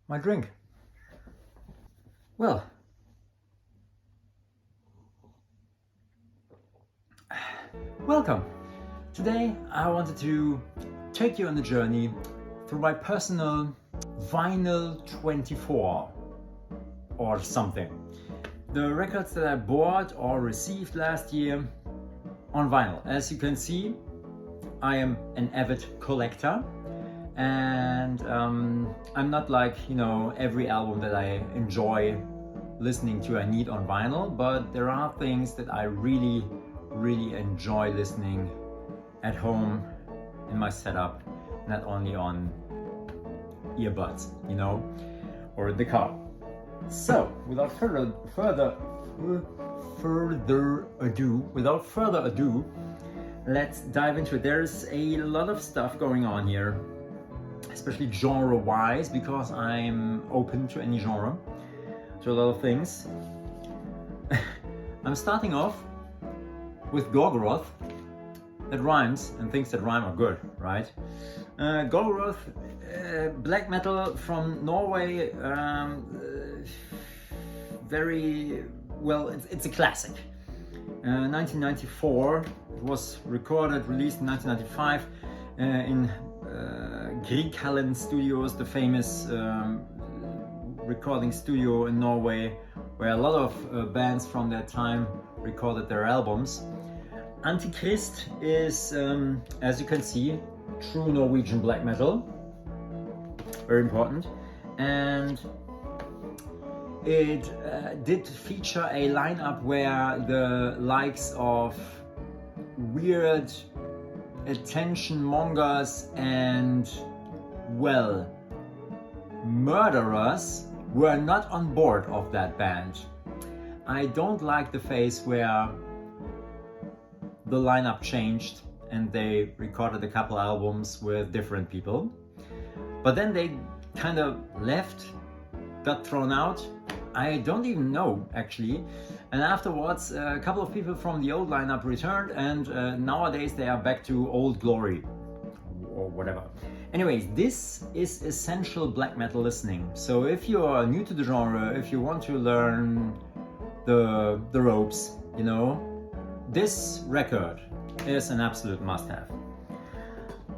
My drink. Well, welcome. Today I wanted to take you on a journey through my personal Vinyl 24 or something. The records that I bought or received last year on vinyl. As you can see, I am an avid collector, and I'm not like, every album that I enjoy listening to I need on vinyl, but there are things that I really enjoy listening at home in my setup, not only on earbuds, or the car. So without further ado, let's dive into it. There's a lot of stuff going on here, especially genre wise, because I'm open to any genre, to a lot of things. I'm starting off with Gorgoroth. That rhymes, and things that rhyme are good, right? Gorgoroth, black metal from Norway, very well, it's a classic. 1994, it was recorded, released in 1995 in Grieghallen Studios, the famous recording studio in Norway, where a lot of bands from that time recorded their albums. Antichrist is, as you can see, true Norwegian black metal, very important, and it did feature a lineup where the likes of weird attention mongers and, well, murderers were not on board of that band. I don't like the phase where the lineup changed and they recorded a couple albums with different people, but then they kind of left, got thrown out. I don't even know actually, and afterwards a couple of people from the old lineup returned, and nowadays they are back to old glory or whatever. Anyways, this is essential black metal listening. So if you are new to the genre, if you want to learn the ropes, this record is an absolute must-have.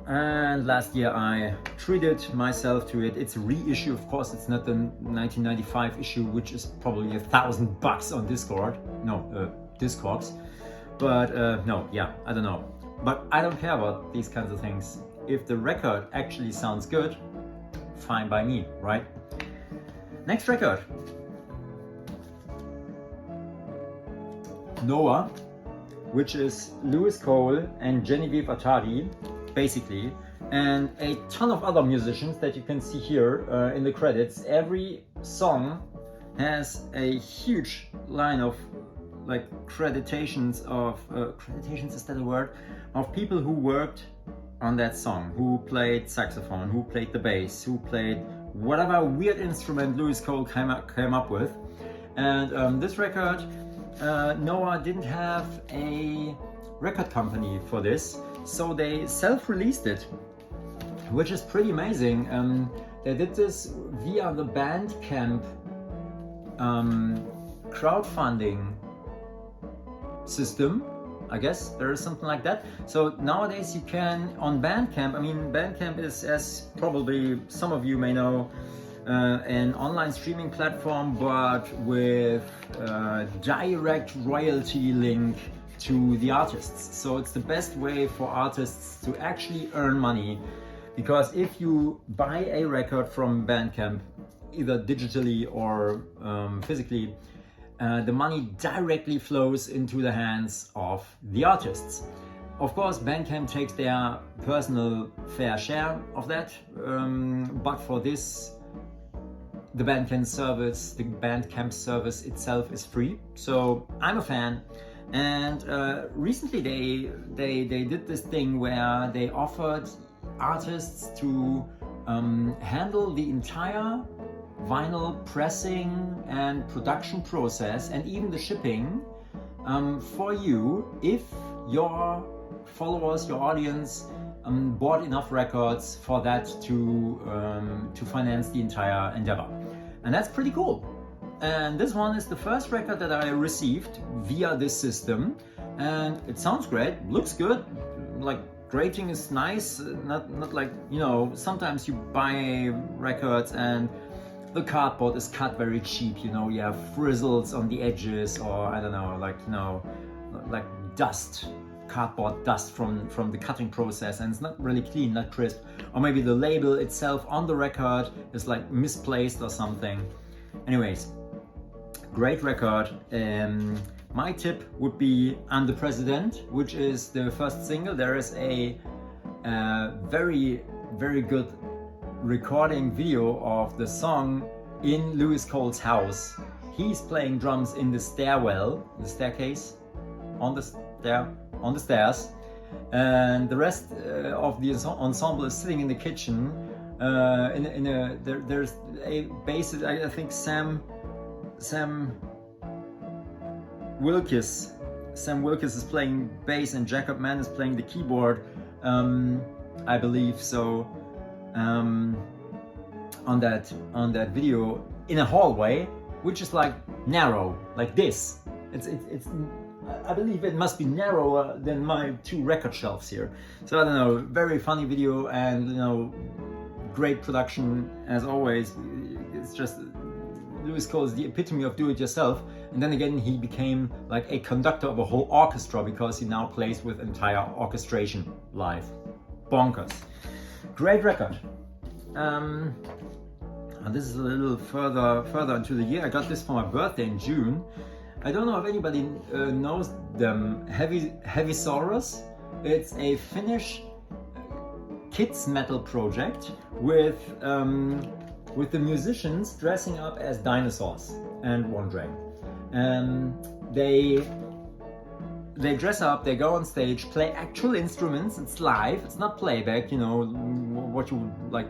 And last year I treated myself to it. It's a reissue, of course. It's not the 1995 issue, which is probably $1,000 on Discogs. But I don't know. But I don't care about these kinds of things. If the record actually sounds good, fine by me, right? Next record. Noah, which is Lewis Cole and Genevieve Attari, basically, and a ton of other musicians that you can see here in the credits. Every song has a huge line of creditations is that a word? Of people who worked on that song, who played saxophone, who played the bass, who played whatever weird instrument Lewis Cole came up with. And this record, Noah didn't have a record company for this, so they self-released it, which is pretty amazing. They did this via the Bandcamp crowdfunding system. I guess there is something like that. So nowadays you can, on Bandcamp, Bandcamp is, as probably some of you may know, an online streaming platform, but with direct royalty link to the artists. So it's the best way for artists to actually earn money, because if you buy a record from Bandcamp, either digitally or physically, the money directly flows into the hands of the artists. Of course, Bandcamp takes their personal fair share of that, but for this, the Bandcamp service itself is free. So I'm a fan, and recently they did this thing where they offered artists to handle the entire vinyl pressing and production process, and even the shipping for you if your followers, your audience bought enough records for that to finance the entire endeavor. And that's pretty cool. And this one is the first record that I received via this system, and it sounds great, looks good, like grading is nice, not like, you know, sometimes you buy records and the cardboard is cut very cheap, you know, you have frizzles on the edges, or I don't know, like, you know, like dust, cardboard dust from the cutting process, and it's not really clean, not crisp. Or maybe the label itself on the record is like misplaced or something. Anyways, great record. My tip would be I'm the President, which is the first single. There is a very, very good recording video of the song in Lewis Cole's house. He's playing drums in the stairwell, the staircase, on the stairs, and the rest of the ensemble is sitting in the kitchen. There's a bass. I think Sam Wilkes is playing bass and Jacob Mann is playing the keyboard, I believe so. On that video in a hallway, which is like narrow, like this. It's I believe it must be narrower than my 2 record shelves here. So I don't know, very funny video, and you know, great production as always. It's just Lewis Cole is the epitome of do-it-yourself, and then again he became like a conductor of a whole orchestra because he now plays with entire orchestration live. Bonkers. Great record. And this is a little further into the year. I got this for my birthday in June. I don't know if anybody knows them. Heavysaurus. It's a Finnish kids metal project with the musicians dressing up as dinosaurs and wandering. They dress up, they go on stage, play actual instruments. It's live, it's not playback, you know, what you would like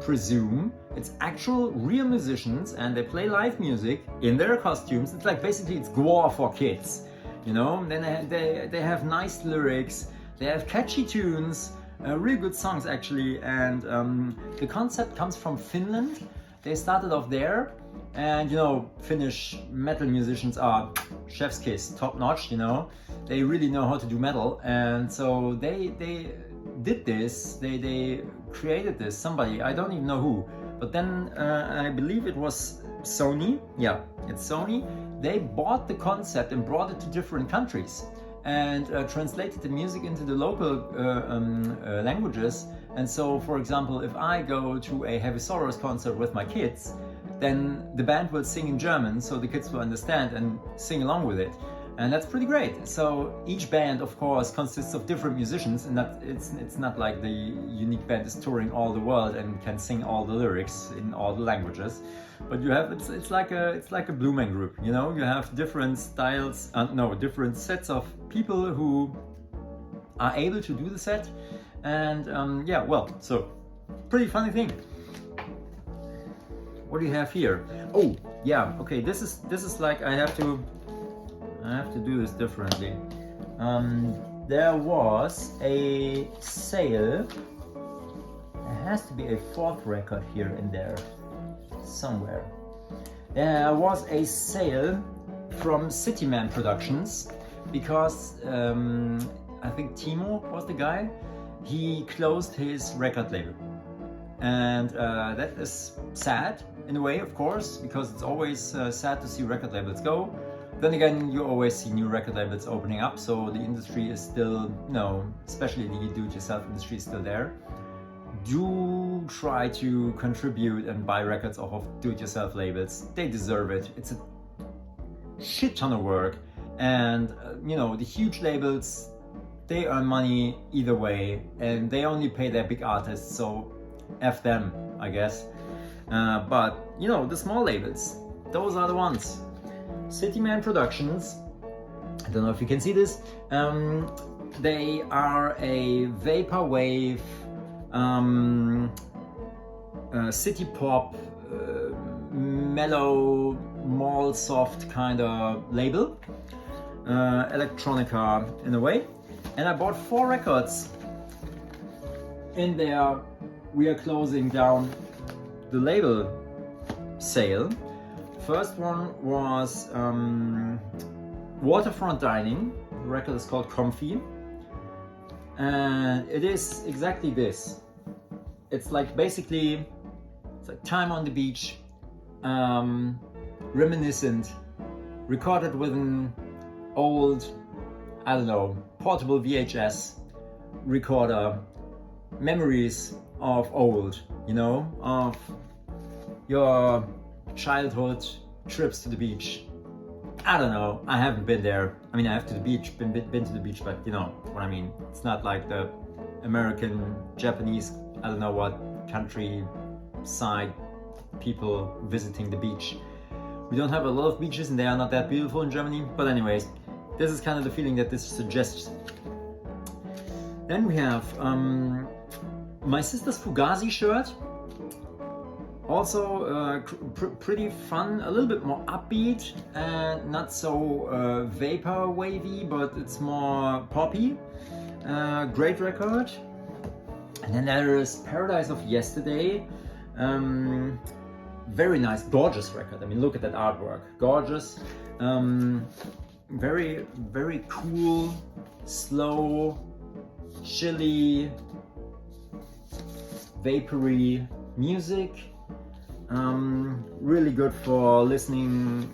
presume. It's actual real musicians, and they play live music in their costumes. It's like basically it's gore for kids, you know. Then they have nice lyrics, they have catchy tunes, really good songs actually, and the concept comes from Finland. They started off there, and you know, Finnish metal musicians are chef's kiss, top notch, you know. They really know how to do metal, and so they did this, they created this, somebody, I don't even know who, but then I believe it was Sony, yeah, it's Sony. They bought the concept and brought it to different countries and translated the music into the local languages. And so, for example, if I go to a Heavysaurus concert with my kids, then the band will sing in German, so the kids will understand and sing along with it. And that's pretty great. So each band, of course, consists of different musicians, and that it's not like the unique band is touring all the world and can sing all the lyrics in all the languages. But you have it's like a Blue Man Group, you know. You have different styles, different sets of people who are able to do the set, and yeah, well, so pretty funny thing. What do you have here? Oh, yeah, okay. This is like I have to do this differently. There was a sale. There has to be a 4th record here in there somewhere. There was a sale from Cityman Productions because I think Timo was the guy. He closed his record label, and that is sad in a way, of course, because it's always sad to see record labels go. Then again, you always see new record labels opening up, so the industry is still, you know, especially the do-it-yourself industry is still there. Do try to contribute and buy records off of do-it-yourself labels. They deserve it. It's a shit ton of work, and you know, the huge labels, they earn money either way, and they only pay their big artists, so F them, I guess. But you know, the small labels, those are the ones. Cityman Productions, I don't know if you can see this, they are a vaporwave, city pop, mellow, mall soft kind of label, electronica in a way. And I bought 4 records in there we are closing down the label sale. First one was Waterfront Dining. The record is called Comfy, and it is exactly this. It's like basically it's like time on the beach, reminiscent, recorded with an old, I don't know, portable VHS recorder, memories of old, you know, of your childhood trips to the beach. I don't know, I haven't been there. I mean, I have to the beach, been to the beach, but you know what I mean. It's not like the American, Japanese, I don't know what countryside people visiting the beach. We don't have a lot of beaches and they are not that beautiful in Germany, but anyways, this is kind of the feeling that this suggests. Then we have my sister's Fugazi shirt. Also pretty fun, a little bit more upbeat and not so vapor wavy, but it's more poppy. Great record. And then there is Paradise of Yesterday. Very nice, gorgeous record. I mean, look at that artwork, gorgeous. Very, very cool, slow, chilly, vapory music. Really good for listening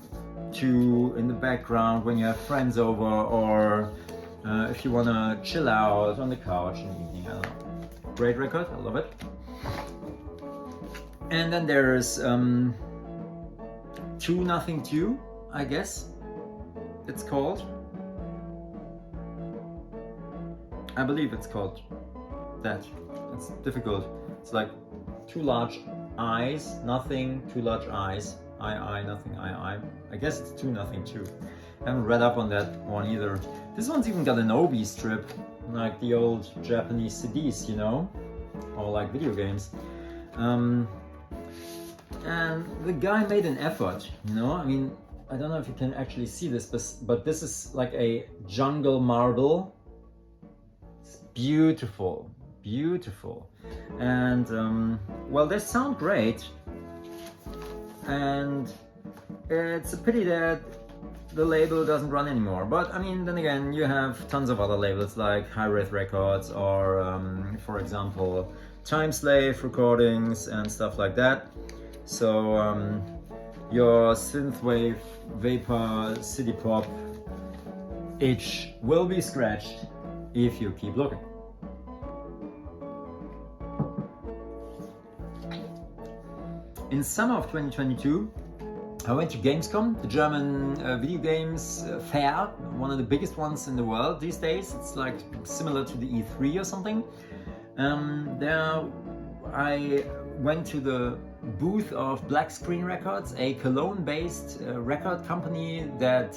to in the background when you have friends over, or if you want to chill out on the couch in the evening. I don't know. Great record, I love it. And then there's 2-0-2, I guess it's called. I believe it's called that. It's difficult. It's like 2 large eyes, nothing, 2 large eyes, I, nothing, I. I guess it's 2-0-2. I haven't read up on that one either. This one's even got an Obi strip, like the old Japanese CDs, you know, or like video games. And the guy made an effort, you know, I mean, I don't know if you can actually see this, but this is like a jungle marble. It's beautiful, beautiful. And well, they sound great, and it's a pity that the label doesn't run anymore. But I mean, then again, you have tons of other labels like High Wraith Records, or for example, Time Slave Recordings and stuff like that. So your synthwave, vapor, city pop itch will be scratched if you keep looking. In summer of 2022, I went to Gamescom, the German video games fair, one of the biggest ones in the world these days. It's like similar to the E3 or something. There I went to the booth of Black Screen Records, a Cologne-based record company that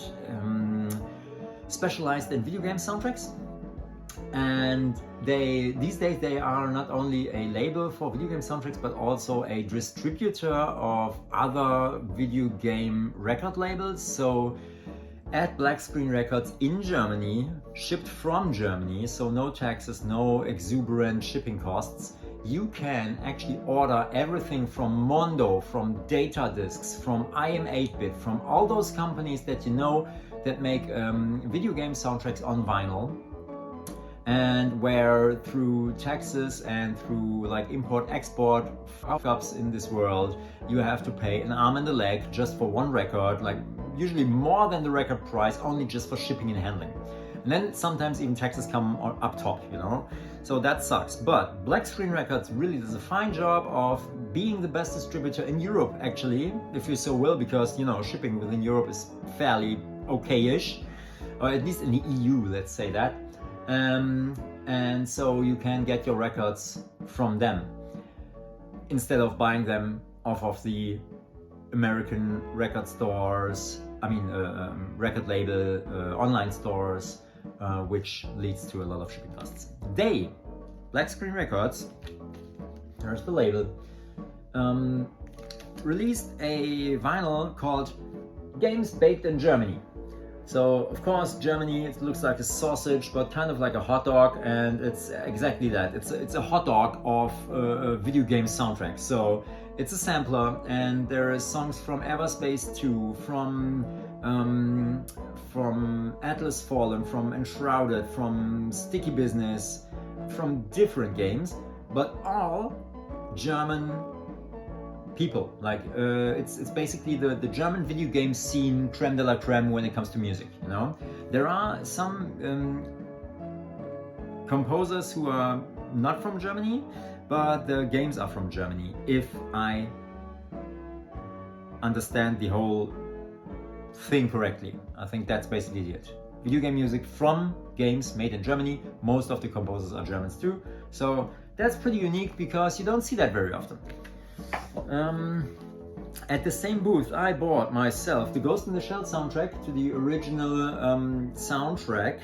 specialized in video game soundtracks. And these days they are not only a label for video game soundtracks, but also a distributor of other video game record labels. So at Black Screen Records in Germany, shipped from Germany, so no taxes, no exuberant shipping costs, you can actually order everything from Mondo, from Data Discs, from IM8-Bit, from all those companies that you know that make video game soundtracks on vinyl, and where through taxes and through like import-export fuck-ups in this world, you have to pay an arm and a leg just for one record, like usually more than the record price, only just for shipping and handling. And then sometimes even taxes come up top, you know? So that sucks. But Black Screen Records really does a fine job of being the best distributor in Europe, actually, if you so will, because, you know, shipping within Europe is fairly okay-ish, or at least in the EU, let's say that. And so you can get your records from them instead of buying them off of the American record stores, record label online stores, which leads to a lot of shipping costs. They, Black Screen Records, there's the label, released a vinyl called Games Baked in Germany, So of course Germany, it looks like a sausage, but kind of like a hot dog, and it's exactly that. It's a hot dog of a video game soundtrack. So it's a sampler, and there are songs from Everspace 2, from Atlas Fallen, from Enshrouded, from Sticky Business, from different games, but all German people. Like it's basically the German video game scene creme de la creme when it comes to music, you know. There are some composers who are not from Germany, but the games are from Germany, if I understand the whole thing correctly. I think that's basically it. Video game music from games made in Germany. Most of the composers are Germans too, so that's pretty unique because you don't see that very often. At the same booth, I bought myself the Ghost in the Shell soundtrack to the original soundtrack,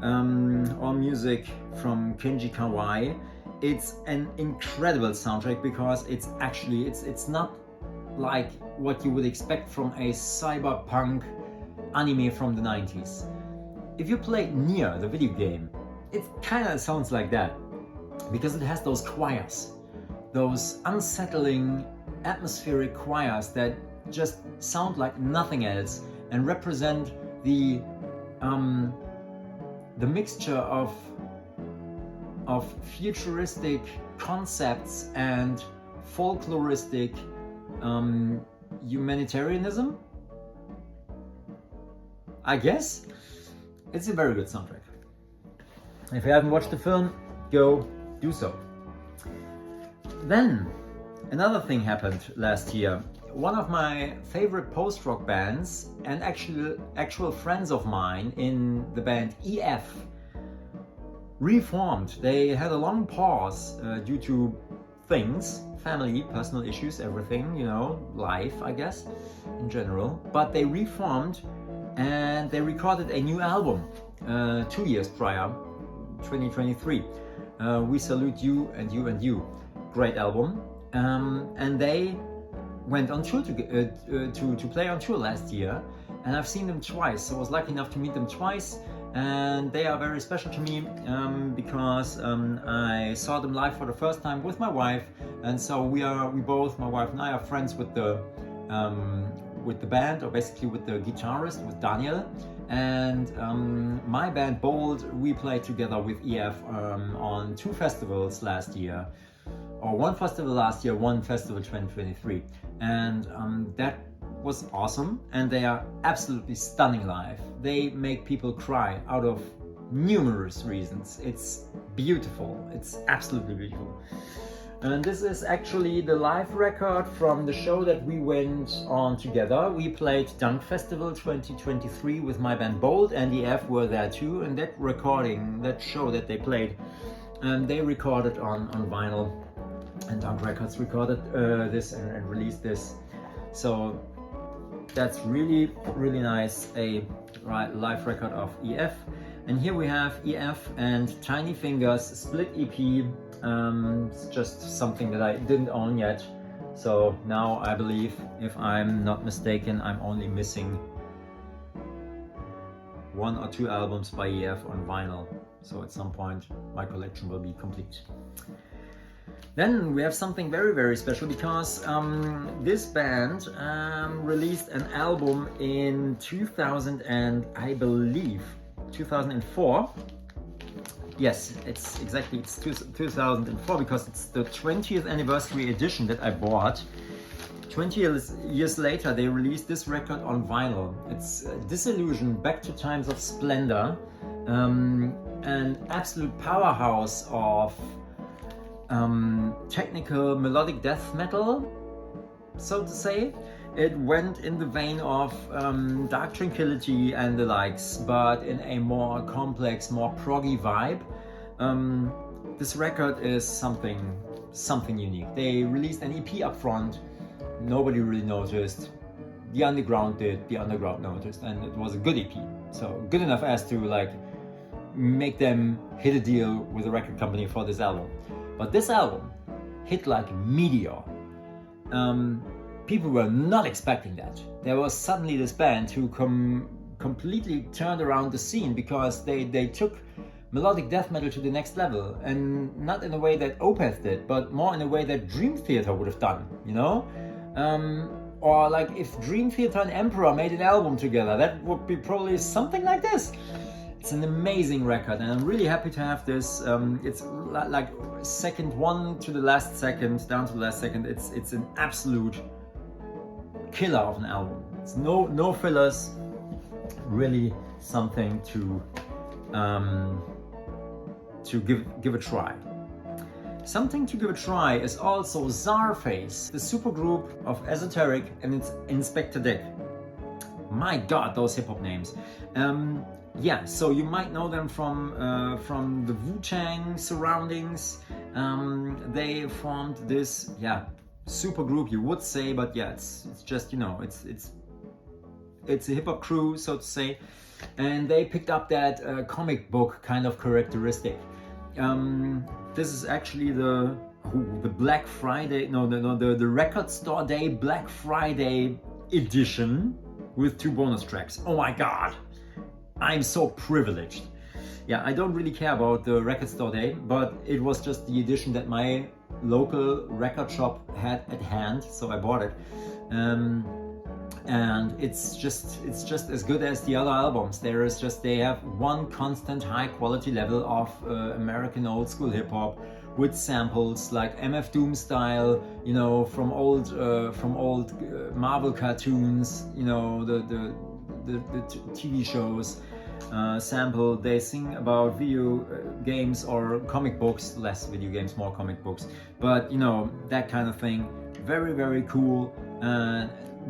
all music from Kujikawa. It's an incredible soundtrack because it's actually it's not like what you would expect from a cyberpunk anime from the 90s. If you play Nier, the video game, it kind of sounds like that because it has those choirs, those unsettling atmospheric choirs that just sound like nothing else and represent the mixture of futuristic concepts and folkloristic humanitarianism, I guess. It's a very good soundtrack. If you haven't watched the film, go do so. Then another thing happened last year. One of my favorite post-rock bands and actual friends of mine in the band EF reformed. They had a long pause due to things, family, personal issues, everything, you know, life, I guess, in general. But they reformed and they recorded a new album 2 years prior, 2023. We Salute You and You and You. Great album. And they went on tour to play on tour last year, and I've seen them twice. I was lucky enough to meet them twice, and they are very special to me because I saw them live for the first time with my wife, and so we both, my wife and I, are friends with the band, or basically with the guitarist, with Daniel. And my band Bold, we played together with EF on 2 festivals last year, or 1 festival last year, 1 festival 2023, and that was awesome. And they are absolutely stunning live. They make people cry out of numerous reasons. It's beautiful. It's absolutely beautiful. And this is actually the live record from the show that we went on together. We played Dunk Festival 2023 with my band Bold, and EF were there too. And that recording, that show that they played, they recorded on vinyl, and Dunk Records recorded this and released this. So that's really, really nice, a live record of EF. And here we have EF and Tiny Fingers split EP. It's just something that I didn't own yet. So now I believe, if I'm not mistaken, I'm only missing 1 or 2 albums by EF on vinyl. So at some point my collection will be complete. Then we have something very, very special because this band released an album in 2000 and I believe 2004. Yes, it's 2004 because it's the 20th anniversary edition that I bought. 20 years later, they released this record on vinyl. It's Disillusion, Back to Times of Splendor, an absolute powerhouse of technical melodic death metal, so to say. It went in the vein of Dark Tranquillity and the likes, but in a more complex, more proggy vibe. This record is something unique. They released an EP up front. Nobody really noticed. The underground did. The underground noticed, and it was a good EP. So good enough as to like make them hit a deal with a record company for this album. But this album hit like a meteor. People were not expecting that. There was suddenly this band who completely turned around the scene, because they took melodic death metal to the next level, and not in a way that Opeth did, but more in a way that Dream Theater would have done, you know? Or like if Dream Theater and Emperor made an album together, that would be probably something like this. It's an amazing record, and I'm really happy to have this. It's like second one to the last second, down to the last second. It's an absolute killer of an album. It's no fillers, really something to give a try. Something to give a try is also Czarface, the supergroup of Esoteric and its Inspector Deck. My God, those hip hop names. Yeah, so you might know them from the Wu-Tang surroundings. They formed this, yeah, super group, you would say, but yeah, it's just, you know, it's a hip hop crew, so to say, and they picked up that comic book kind of characteristic. This is actually the Black Friday, the Record Store Day Black Friday edition with 2 bonus tracks. Oh my God, I'm so privileged. Yeah, I don't really care about the Record Store Day, but it was just the edition that my local record shop had at hand, so I bought it. And it's just as good as the other albums. They have one constant high quality level of American old school hip hop with samples like MF Doom style, you know, from old Marvel cartoons, you know, the TV shows. Sample, they sing about video games or comic books, less video games, more comic books, but you know, that kind of thing. Very, very cool.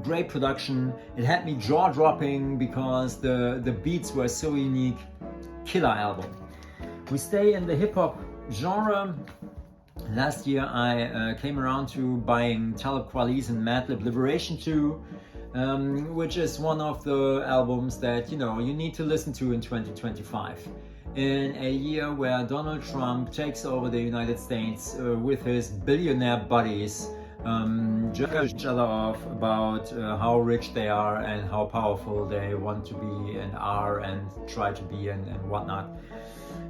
Great production. It had me jaw-dropping because the beats were so unique. Killer album. We stay in the hip-hop genre. Last year I came around to buying Talib Kweli's and Madlib Liberation 2, which is one of the albums that, you know, you need to listen to in 2025. In a year where Donald Trump takes over the United States with his billionaire buddies, judge each other off about how rich they are and how powerful they want to be and are and try to be and whatnot.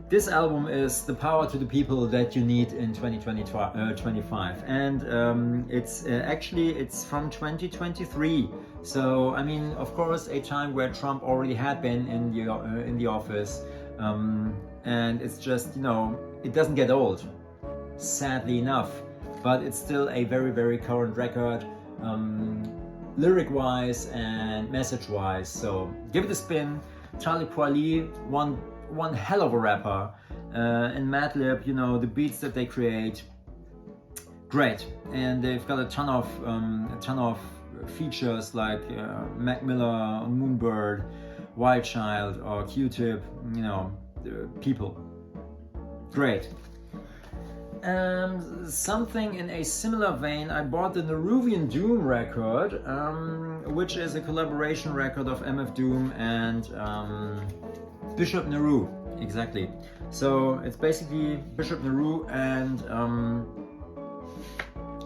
This album is the power to the people that you need in 2025, and it's from 2023. So I mean, of course, a time where Trump already had been in the office, and it's just, you know, it doesn't get old, sadly enough. But it's still a very, very current record, lyric-wise and message-wise. So give it a spin. Talib Kweli, one hell of a rapper, and Madlib, you know, the beats that they create, great. And they've got a ton of features like Mac Miller, Moonbird, Wild Child, or Q-Tip. You know, people, great. Something in a similar vein, I bought the Nehruvian Doom record, which is a collaboration record of MF Doom and Bishop Nehru, exactly. So it's basically Bishop Nehru and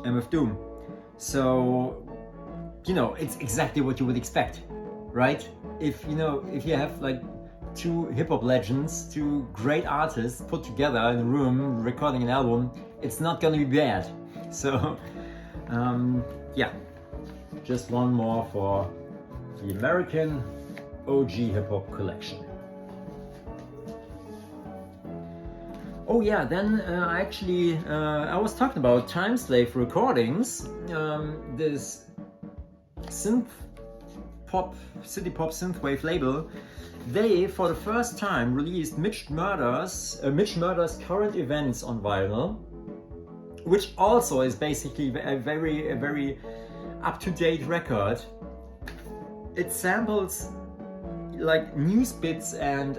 MF Doom. So, you know, it's exactly what you would expect, right? If you have like 2 hip-hop legends, 2 great artists put together in a room recording an album, it's not gonna be bad. So yeah, just one more for the American OG hip-hop collection. Oh yeah, then I was talking about Time Slave Recordings, this synth pop, city pop synthwave label. They, for the first time, released Mitch Murder's Current Events on vinyl, which also is basically a very up-to-date record. It samples like news bits and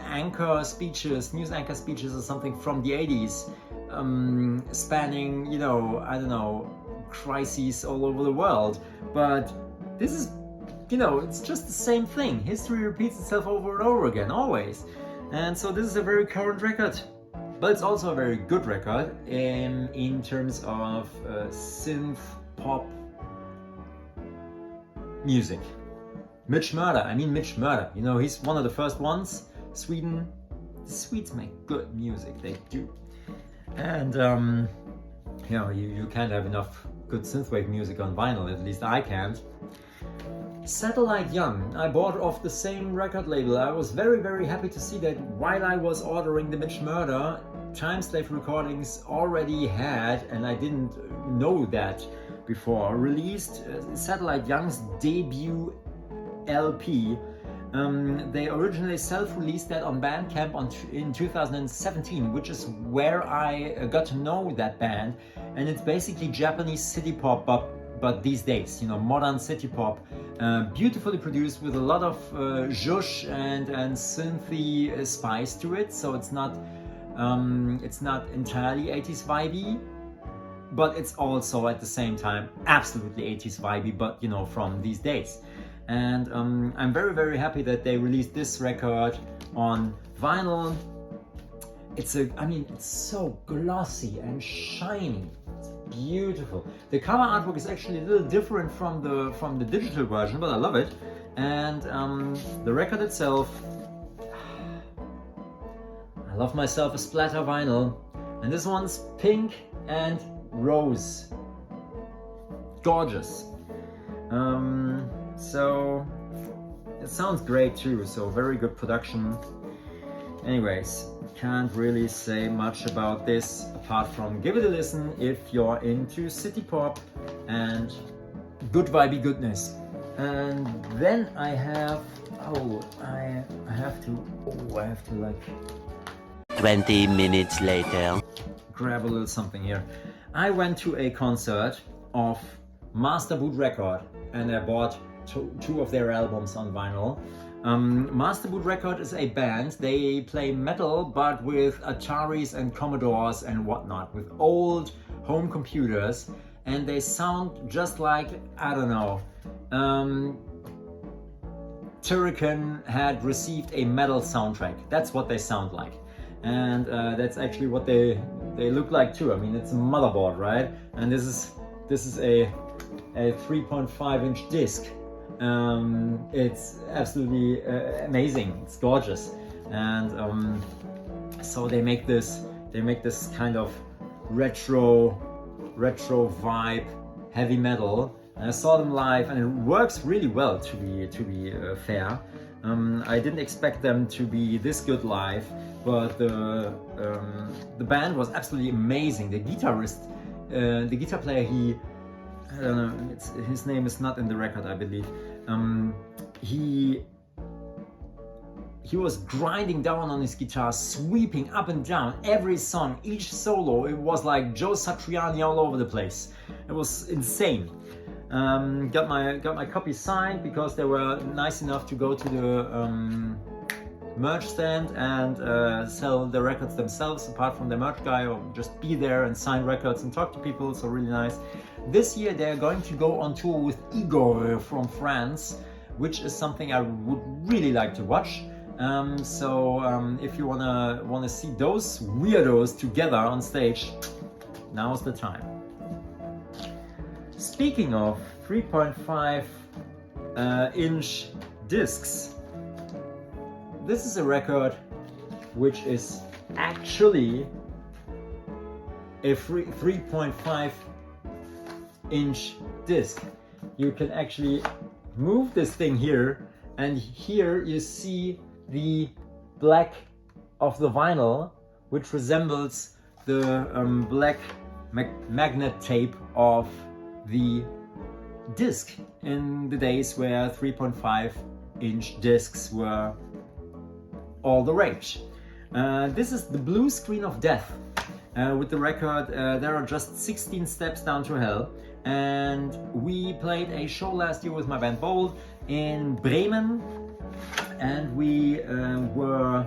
anchor speeches, news anchor speeches or something from the 80s, spanning, you know, I don't know, crises all over the world. But this is, you know, it's just the same thing. History repeats itself over and over again, always. And so this is a very current record, but it's also a very good record in terms of synth pop music. Mitch Murder. I mean Mitch Murder. You know, he's one of the first ones. Sweden. The Swedes make good music. They do. And you know, you can't have enough good synthwave music on vinyl. At least I can't. Satellite Young, I bought off the same record label. I was very, very happy to see that while I was ordering the Mitch Murder, Timeslave Recordings already had, and I didn't know that before, released Satellite Young's debut LP. They originally self-released that on Bandcamp in 2017, which is where I got to know that band. And it's basically Japanese city pop, but these days, you know, modern city pop, beautifully produced with a lot of zhush and synthy spice to it. So it's not entirely 80s vibey, but it's also at the same time absolutely 80s vibey, but you know, from these days. And I'm very, very happy that they released this record on vinyl. It's so glossy and shiny. It's beautiful. The cover artwork is actually a little different from the digital version, but I love it. And the record itself, I love myself a splatter vinyl. And this one's pink and rose. Gorgeous. So it sounds great too, so very good production. Anyways, can't really say much about this apart from give it a listen if you're into city pop and good vibey goodness. And then I have I have to like 20 minutes later. Grab a little something here. I went to a concert of Master Boot Record and I bought two of their albums on vinyl. Master Boot Record is a band. They play metal but with Ataris and Commodores and whatnot, with old home computers, and they sound just like, I don't know, Turrican had received a metal soundtrack. That's what they sound like. And that's actually what they look like too. I mean, it's a motherboard, right? And this is a 3.5-inch disc. It's absolutely amazing. It's gorgeous, and so they make this kind of retro vibe heavy metal. And I saw them live, and it works really well. To be fair, I didn't expect them to be this good live, but the band was absolutely amazing. The guitarist, the guitar player, I don't know, his name is not in the record, I believe. He was grinding down on his guitar, sweeping up and down every song, each solo. It was like Joe Satriani all over the place. It was insane. Got my copy signed because they were nice enough to go to the merch stand and sell the records themselves, apart from the merch guy, or just be there and sign records and talk to people. So really nice. This year they're going to go on tour with Igor from France, which is something I would really like to watch. So if you wanna see those weirdos together on stage, now's the time. Speaking of 3.5 inch discs, this is a record which is actually a 3.5 inch disc. You can actually move this thing here, and here you see the black of the vinyl, which resembles the black magnet tape of the disc in the days where 3.5 inch discs were all the rage. This is the blue screen of death. With the record, there are just 16 steps down to hell, and we played a show last year with my band Bold in Bremen, and we were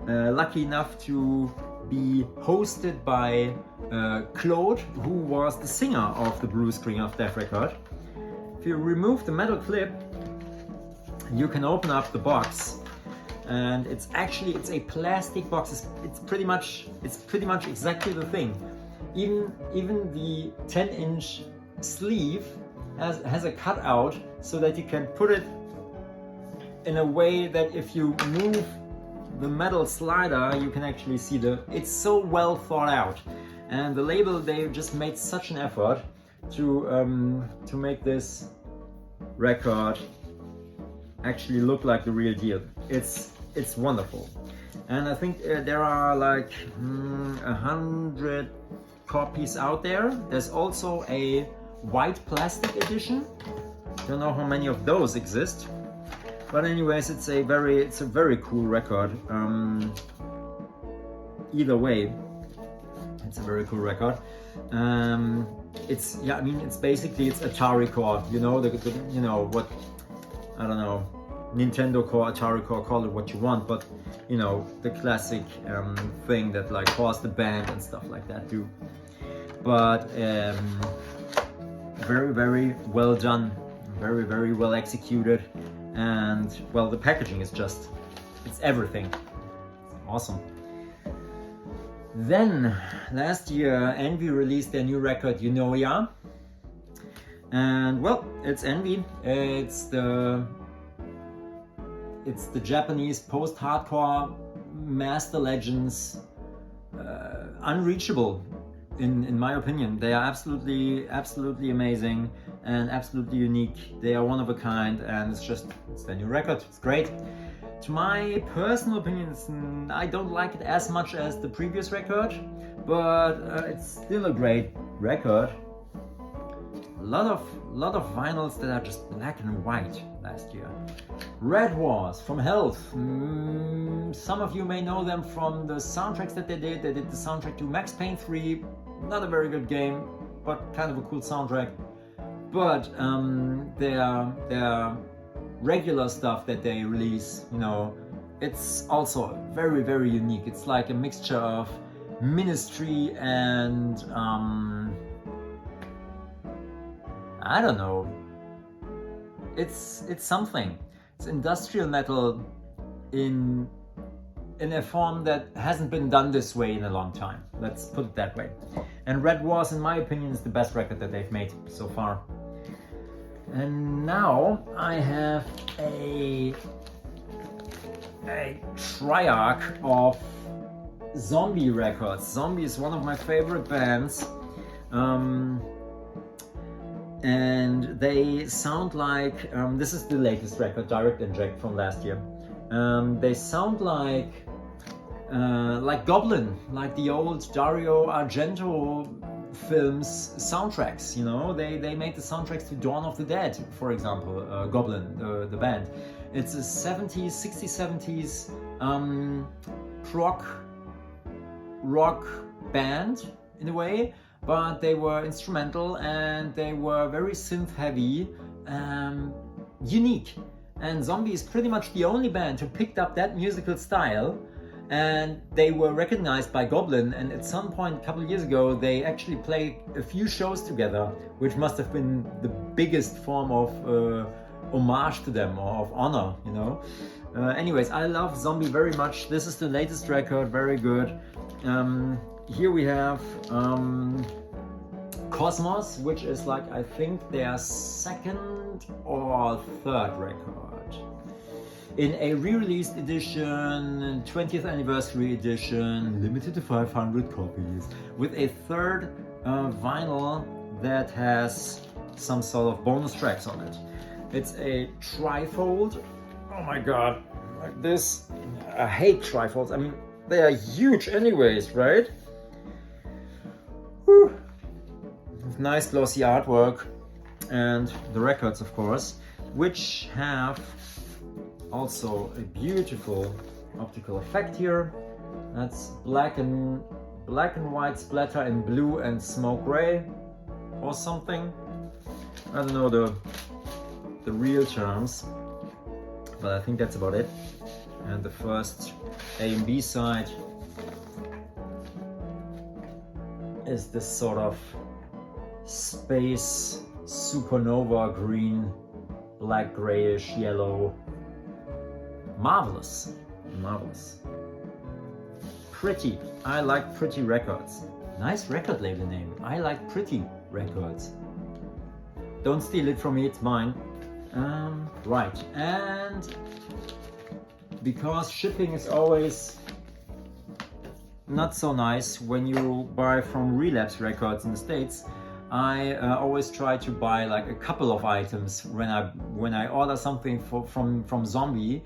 lucky enough to be hosted by Claude, who was the singer of the Blue Screen of Death record. If you remove the metal clip, you can open up the box, and it's a plastic box. It's pretty much exactly the thing. Even the 10-inch sleeve has a cutout so that you can put it in a way that if you move the metal slider, you can actually see it's so well thought out. And the label, they just made such an effort to make this record actually look like the real deal. It's wonderful. And I think there are like 100 copies out there. There's also a white plastic edition. Don't know how many of those exist. But anyways, it's a very cool record. Either way, it's a very cool record. It's basically Atari core. You know what? I don't know, Nintendo core, Atari core, call it what you want, but you know, the classic thing that like caused the band and stuff like that do. But very, very well done, very, very well executed, and well, the packaging is just, it's everything. It's awesome. Then last year, Envy released their new record, Yunoya. And well, it's Envy. It's the Japanese post-hardcore master legends, unreachable in my opinion. They are absolutely amazing and absolutely unique. They are one of a kind, and it's their new record. It's great. To my personal opinion, I don't like it as much as the previous record, but it's still a great record. A lot of vinyls that are just black and white last year. Red Wars from Health. Some of you may know them from the soundtracks that they did. They did the soundtrack to Max Payne 3. Not a very good game, but kind of a cool soundtrack. But their regular stuff that they release, you know, it's also very, very unique. It's like a mixture of Ministry and I don't know. It's something. It's industrial metal in a form that hasn't been done this way in a long time. Let's put it that way. And Red Wars, in my opinion, is the best record that they've made so far. And now I have a triarch of Zombi records. Zombi is one of my favorite bands. And they sound like, this is the latest record, Direct Inject from last year. They sound like Goblin, like the old Dario Argento films soundtracks, you know. They made the soundtracks to Dawn of the Dead, for example, Goblin, the band. It's a 60s, 70s rock band in a way, but they were instrumental and they were very synth heavy, unique. And Zombi is pretty much the only band who picked up that musical style, and they were recognized by Goblin, and at some point a couple of years ago they actually played a few shows together, which must have been the biggest form of homage to them, or of honor, you know. Anyways, I love Zombi very much. This is the latest record, very good. Here we have Cosmos, which is like, I think, their second or third record. In a re-released edition, 20th anniversary edition, limited to 500 copies, with a third vinyl that has some sort of bonus tracks on it. It's a trifold. Oh my god, like this. I hate trifolds. I mean, they are huge anyways, right? Whew. Nice glossy artwork, and the records, of course, which have also a beautiful optical effect here. That's black and white splatter in blue and smoke gray or something. I don't know the real terms, but I think that's about it. And the first A and B side is this sort of space supernova green, black, grayish, yellow. Marvelous. Pretty. I like Pretty Records. Nice record label name. I like Pretty Records. Don't steal it from me, it's mine. Right, and because shipping is always not so nice when you buy from Relapse Records in the States, I always try to buy like a couple of items when I order something from Zombi.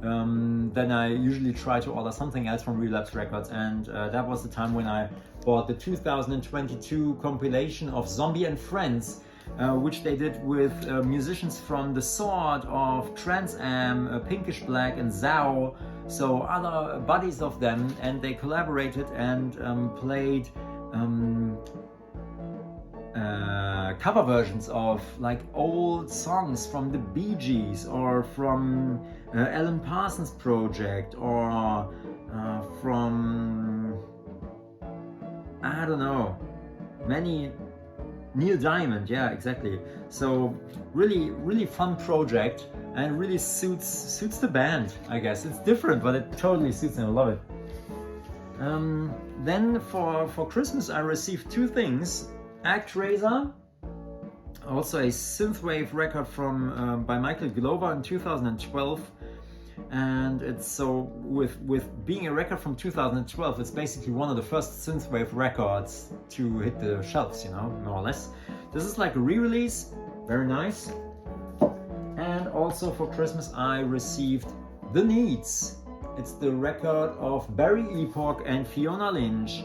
Then I usually try to order something else from Relapse Records, and that was the time when I bought the 2022 compilation of Zombie and Friends, which they did with musicians from The Sword, of Trans Am, Pinkish Black, and Zao, so other buddies of them, and they collaborated and played cover versions of like old songs from the Bee Gees or from Alan Parsons Project or from, I don't know, many, Neil Diamond, yeah, exactly. So really fun project, and really suits the band, I guess. It's different, but it totally suits them. I love it. Then for Christmas I received two things: ActRazer, also a synthwave record from by Michael Glover in 2012. And it's so with being a record from 2012, it's basically one of the first synthwave records to hit the shelves, you know, more or less. This is like a re-release, very nice. And also for Christmas I received The Needs. It's the record of Barry Epoch and Fiona Lynch.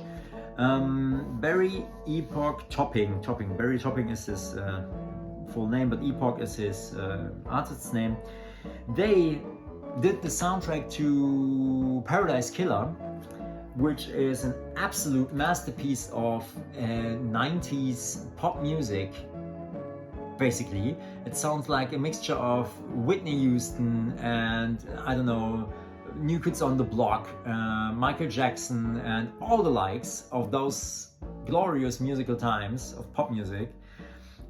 Barry Epoch Topping. Barry Topping is his full name, but Epoch is his artist's name. They did the soundtrack to Paradise Killer, which is an absolute masterpiece of 90s pop music. Basically, it sounds like a mixture of Whitney Houston and, I don't know, New Kids on the Block, Michael Jackson, and all the likes of those glorious musical times of pop music.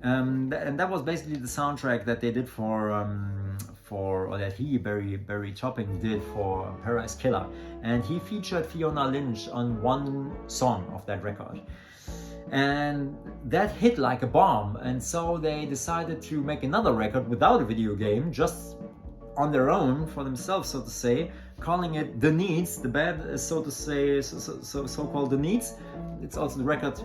And that was basically the soundtrack that they did or that Barry Topping did for Paradise Killer. And he featured Fiona Lynch on one song of that record. And that hit like a bomb, and so they decided to make another record without a video game, just on their own, for themselves, so to say, calling it The Needs. The band is, so to say, so-called The Needs. It's also the record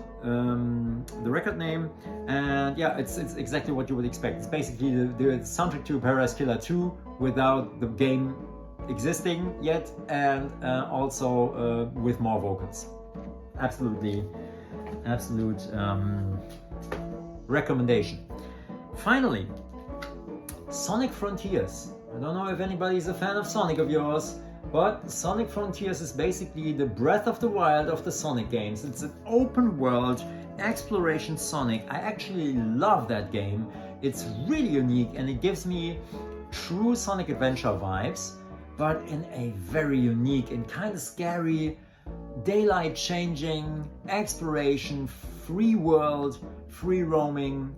name, and yeah, it's exactly what you would expect. It's basically the soundtrack to Paradise Killer 2 without the game existing yet, and also with more vocals. Absolute recommendation. Finally, Sonic Frontiers. I don't know if anybody's a fan of Sonic of yours, but Sonic Frontiers is basically the Breath of the Wild of the Sonic games. It's an open world exploration Sonic. I actually love that game. It's really unique, and it gives me true Sonic Adventure vibes, but in a very unique and kind of scary, daylight changing, exploration, free world, free roaming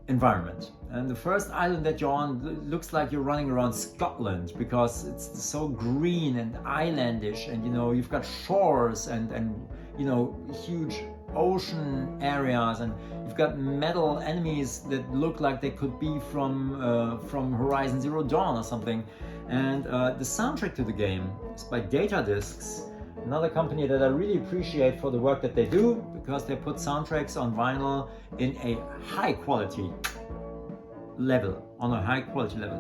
environment. And the first island that you're on looks like you're running around Scotland, because it's so green and islandish, and you know, you've got shores and you know, huge ocean areas, and you've got metal enemies that look like they could be from Horizon Zero Dawn or something. And the soundtrack to the game is by Data Discs, another company that I really appreciate for the work that they do, because they put soundtracks on vinyl in a high quality level,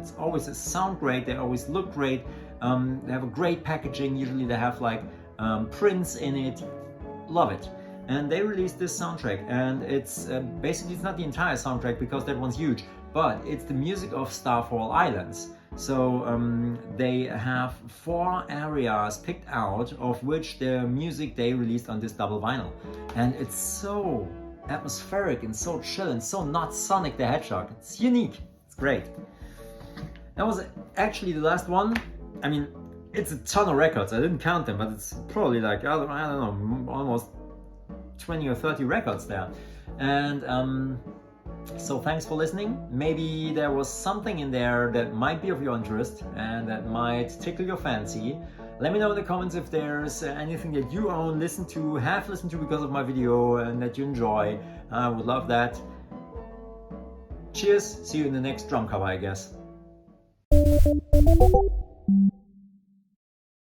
It's always sound great, they always look great, they have a great packaging, usually they have like prints in it, love it. And they released this soundtrack, and it's basically, it's not the entire soundtrack because that one's huge, but it's the music of Starfall Islands. So they have 4 areas picked out, of which the music they released on this double vinyl, and it's so atmospheric and so chill and so not Sonic the Hedgehog. It's unique, it's great. That was actually the last one. I mean, it's a ton of records, I didn't count them, but it's probably like, I don't know, almost 20 or 30 records there. And so thanks for listening. Maybe there was something in there that might be of your interest and that might tickle your fancy. Let me know in the comments if there's anything that you own, have listened to because of my video, and that you enjoy. I would love that. Cheers, see you in the next drum cover, I guess. you.